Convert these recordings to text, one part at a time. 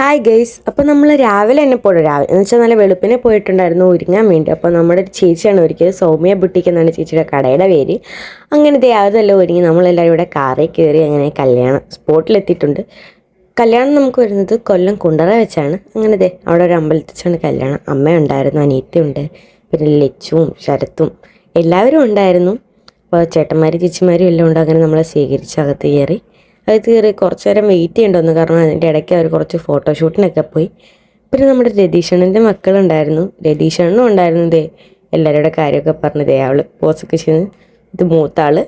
Hi guys, അപ്പോൾ നമ്മൾ രാവിലെ രാവിലെ എന്ന് വെച്ചാൽ നല്ല വെളുപ്പിനെ പോയിട്ടുണ്ടായിരുന്നു ഒരുങ്ങാൻ വേണ്ടി. അപ്പോൾ നമ്മുടെ ഒരു ചേച്ചിയാണ് ഒരുക്കിയത്, സൗമ്യ ബുട്ടിക്ക് എന്നാണ് ചേച്ചിയുടെ കടയുടെ പേര്. അങ്ങനെ അതെല്ലാം ഒരുങ്ങി നമ്മളെല്ലാവരും ഇവിടെ കാറിൽ കയറി അങ്ങനെ കല്യാണം സ്പോട്ടിലെത്തിയിട്ടുണ്ട്. കല്യാണം നമുക്ക് വരുന്നത് കൊല്ലം കുണ്ടറ വെച്ചാണ്. അങ്ങനെ അവിടെ ഒരു അമ്പലത്തിൽ വെച്ചാണ് കല്യാണം. അമ്മ ഉണ്ടായിരുന്നു, അനിയത്തിയുണ്ട്, പിന്നെ ലച്ചുവും ശരത്തും എല്ലാവരും ഉണ്ടായിരുന്നു. അപ്പോൾ ചേട്ടന്മാരും ചേച്ചിമാരും എല്ലാം ഉണ്ട്. അങ്ങനെ നമ്മളെ സ്വീകരിച്ച് അകത്ത് കയറി കുറച്ച് നേരം വെയിറ്റ് ചെയ്യേണ്ടി, കാരണം അതിൻ്റെ ഇടയ്ക്ക് അവർ കുറച്ച് ഫോട്ടോഷൂട്ടിനൊക്കെ പോയി. പിന്നെ നമ്മുടെ രതീഷണൻ്റെ മക്കളുണ്ടായിരുന്നു, രതീഷണ്ണനും ഉണ്ടായിരുന്നു. എല്ലാവരുടെ കാര്യമൊക്കെ പറഞ്ഞതേ അവൾ പോസൊക്കെ ചെയ്ത്. ഇത് മൂത്താള്,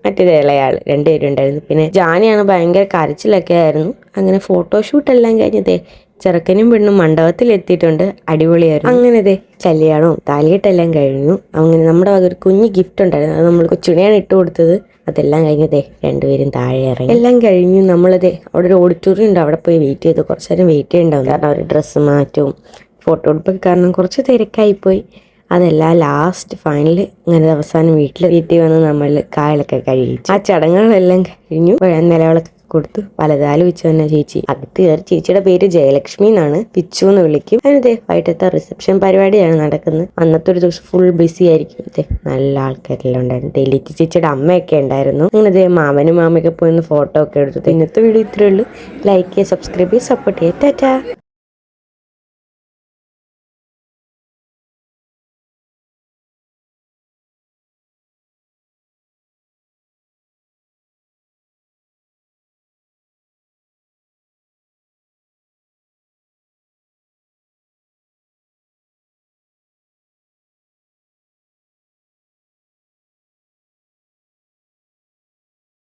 മറ്റേത് ഇളയാൾ, രണ്ടുപേരും ഉണ്ടായിരുന്നു. പിന്നെ ജാനിയാണ് ഭയങ്കര കരച്ചിലൊക്കെ ആയിരുന്നു. അങ്ങനെ ഫോട്ടോഷൂട്ടെല്ലാം കഴിഞ്ഞതേ ചെറുക്കനും പെണ്ണും മണ്ഡപത്തിലെത്തിയിട്ടുണ്ട്. അടിപൊളിയായിരുന്നു. അങ്ങനെ കല്യാണവും താലികെട്ടെല്ലാം കഴിഞ്ഞു. അങ്ങനെ നമ്മുടെ വക ഒരു കുഞ്ഞ് ഗിഫ്റ്റ് ഉണ്ടായിരുന്നു, അത് നമ്മൾ കൊച്ചുണിയാണ് ഇട്ട് കൊടുത്തത്. അതെല്ലാം കഴിഞ്ഞതേ രണ്ടുപേരും താഴെ ഇറങ്ങി. എല്ലാം കഴിഞ്ഞു നമ്മളതേ അവിടെ ഒരു ഓഡിറ്റോറിയം ഉണ്ട്, അവിടെ പോയി വെയിറ്റ് ചെയ്തു. കുറച്ച് നേരം വെയിറ്റ് ചെയ്യണ്ടാവും, കാരണം അവർ ഡ്രസ്സ് മാറ്റവും ഫോട്ടോ എടുപ്പൊക്കെ കാരണം കുറച്ച് തിരക്കായിപ്പോയി. അതെല്ലാം ലാസ്റ്റ് ഫൈനൽ അങ്ങനെ അവസാനം വീട്ടിൽ വന്ന് നമ്മൾ കായലൊക്കെ കഴിച്ചു. ആ ചടങ്ങുകളെല്ലാം കഴിഞ്ഞു. നിലവിളക്ക് കൊടുത്തു വലതാല് വെച്ച് തന്നെ ചേച്ചി അകത്ത് കയറി. ചേച്ചിയുടെ പേര് ജയലക്ഷ്മി എന്നാണ്, പിച്ചു എന്ന് വിളിക്കും. അതിന് വൈകിട്ടത്തെ റിസപ്ഷൻ പരിപാടിയാണ് നടക്കുന്നത്. അന്നത്തെ ഒരു ദിവസം ഫുൾ ബിസി ആയിരിക്കും. നല്ല ആൾക്കാരെല്ലാം ഉണ്ടായിരുന്നു. ലിറ്റി ചേച്ചിയുടെ അമ്മയൊക്കെ ഉണ്ടായിരുന്നു. അങ്ങനെ മാമനും മാമയൊക്കെ പോയി ഫോട്ടോ ഒക്കെ എടുത്തു. ഇന്നത്തെ വീഡിയോ ഇത്രയേ ഉള്ളൂ. ലൈക്ക് ചെയ്യുക, സബ്സ്ക്രൈബ് ചെയ്യുക, സപ്പോർട്ട് ചെയ്യുക. ടാറ്റാ.